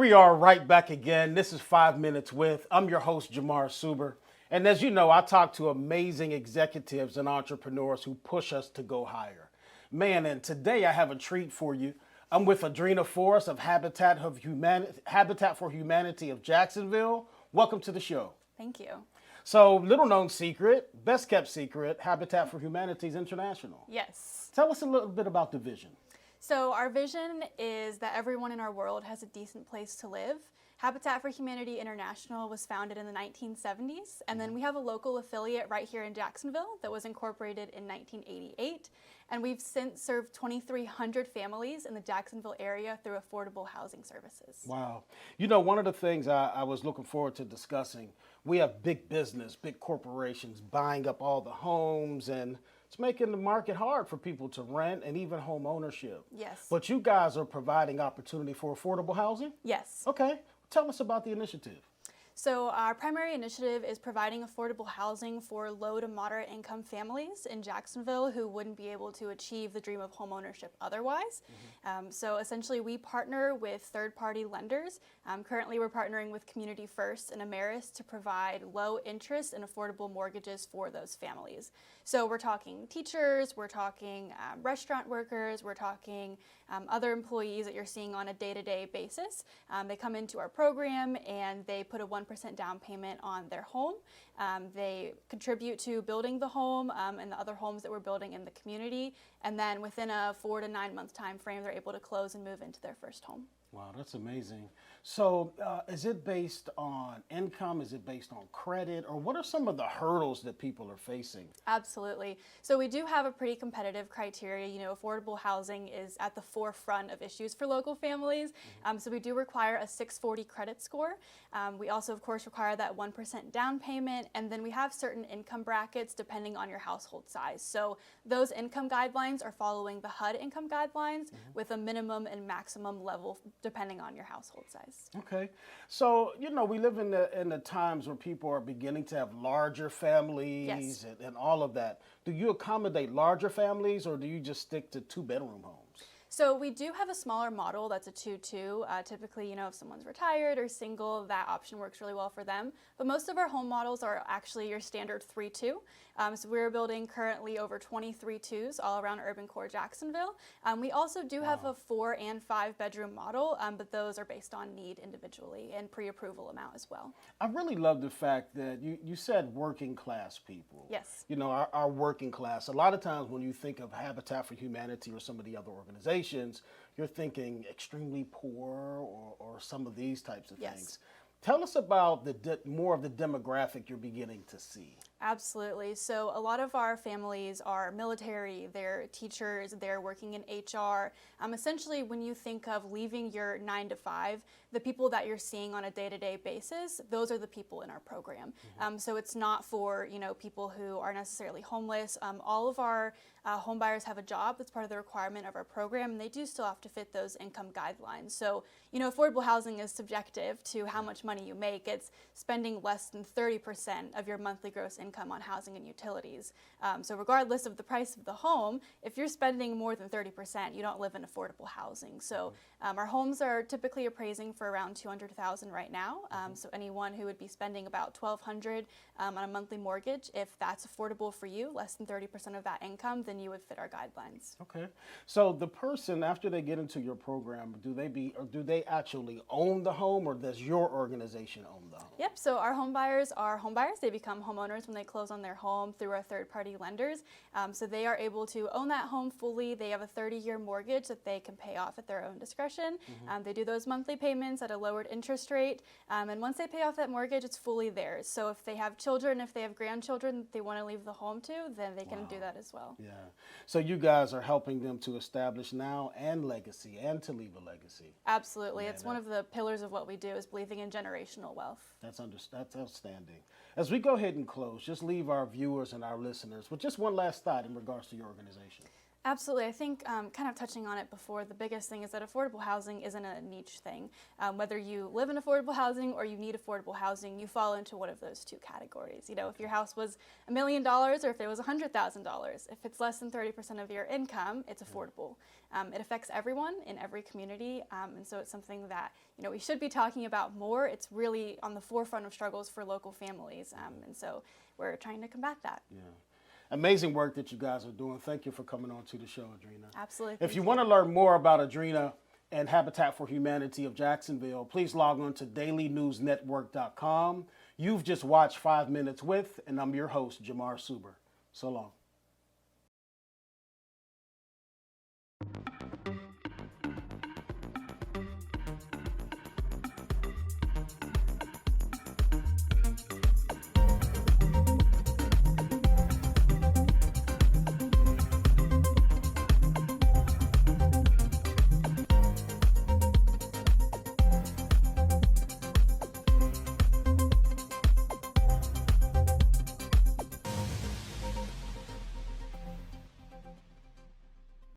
we are right back again. This is 5 Minutes With. I'm your host, Jamar Suber. And as you know, I talk to amazing executives and entrepreneurs who push us to go higher. Man, and today I have a treat for you. I'm with Adrena Forrest of Habitat for Humanity of Jacksonville. Welcome to the show. Thank you. So, little known secret, best kept secret, Habitat for Humanity is international. Yes. Tell us a little bit about the vision. So our vision is that everyone in our world has a decent place to live. Habitat for Humanity International was founded in the 1970s, and then we have a local affiliate right here in Jacksonville that was incorporated in 1988, and we've since served 2,300 families in the Jacksonville area through affordable housing services. Wow. You know, one of the things I was looking forward to discussing, we have big business, big corporations buying up all the homes, and it's making the market hard for people to rent and even home ownership. Yes. But you guys are providing opportunity for affordable housing? Yes. Okay. Tell us about the initiative. So our primary initiative is providing affordable housing for low to moderate income families in Jacksonville who wouldn't be able to achieve the dream of homeownership otherwise. So essentially we partner with third-party lenders. Currently we're partnering with Community First and Ameris to provide low interest and affordable mortgages for those families. So we're talking teachers, we're talking restaurant workers, we're talking other employees that you're seeing on a day-to-day basis. They come into our program and they put a 1% down payment on their home. They contribute to building the home and the other homes that we're building in the community. And then within a 4 to 9 month time frame, they're able to close and move into their first home. Wow, that's amazing. So is it based on income? Is it based on credit? Or what are some of the hurdles that people are facing? Absolutely. So we do have a pretty competitive criteria. You know, affordable housing is at the forefront of issues for local families. So we do require a 640 credit score. We also, of course, require that 1% down payment. And then we have certain income brackets depending on your household size. So those income guidelines are following the HUD income guidelines with a minimum and maximum level depending on your household size. Okay. So, you know, we live in the times where people are beginning to have larger families. Yes. and all of that. Do you accommodate larger families or do you just stick to 2-bedroom homes? So we do have a smaller model that's a 2-2. Typically, you know, if someone's retired or single, that option works really well for them. But most of our home models are actually your standard 3-2. So we're building currently over 23 twos all around urban core Jacksonville. We also do have a 4 and 5 bedroom model, but those are based on need individually and pre-approval amount as well. I really love the fact that you said working class people. Yes. You know, our working class. A lot of times when you think of Habitat for Humanity or some of the other organizations, you're thinking extremely poor or some of these types of things. Tell us about more of the demographic you're beginning to see. Absolutely. So a lot of our families are military, they're teachers, they're working in HR. Essentially, when you think of leaving your 9 to 5, the people that you're seeing on a day-to-day basis, those are the people in our program. So it's not for, you know, people who are necessarily homeless. All of our home buyers have a job. That's part of the requirement of our program, and they do still have to fit those income guidelines. So, you know, affordable housing is subjective to how much money you make. It's spending less than 30% of your monthly gross income on housing and utilities. So regardless of the price of the home, if you're spending more than 30%, you don't live in affordable housing. So our homes are typically appraising for around $200,000 right now. So anyone who would be spending about $1,200 on a monthly mortgage, if that's affordable for you, less than 30% of that income, then you would fit our guidelines. Okay. So the person, after they get into your program, do they actually own the home, or does your organization own the home? Yep, so our home buyers are home buyers. They become homeowners when they close on their home through our third-party lenders. So they are able to own that home fully. They have a 30-year mortgage that they can pay off at their own discretion. They do those monthly payments at a lowered interest rate. And once they pay off that mortgage, it's fully theirs. So if they have children, if they have grandchildren that they want to leave the home to, then they can do that as well. Yeah. So you guys are helping them to establish now and legacy and to leave a legacy. Absolutely. It's one of the pillars of what we do is believing in generational wealth. That's outstanding. As we go ahead and close, just leave our viewers and our listeners with just one last thought in regards to your organization. Absolutely. I think kind of touching on it before, the biggest thing is that affordable housing isn't a niche thing. Whether you live in affordable housing or you need affordable housing, you fall into one of those two categories. You know, if your house was $1 million or if it was $100,000, if it's less than 30% of your income, it's affordable. It affects everyone in every community, and so it's something that, you know, we should be talking about more. It's really on the forefront of struggles for local families, and so we're trying to combat that. Yeah. Amazing work that you guys are doing. Thank you for coming on to the show, Adrena. Absolutely. If you want to learn more about Adrena and Habitat for Humanity of Jacksonville, please log on to dailynewsnetwork.com. You've just watched 5 Minutes With, and I'm your host, Jamar Suber. So long.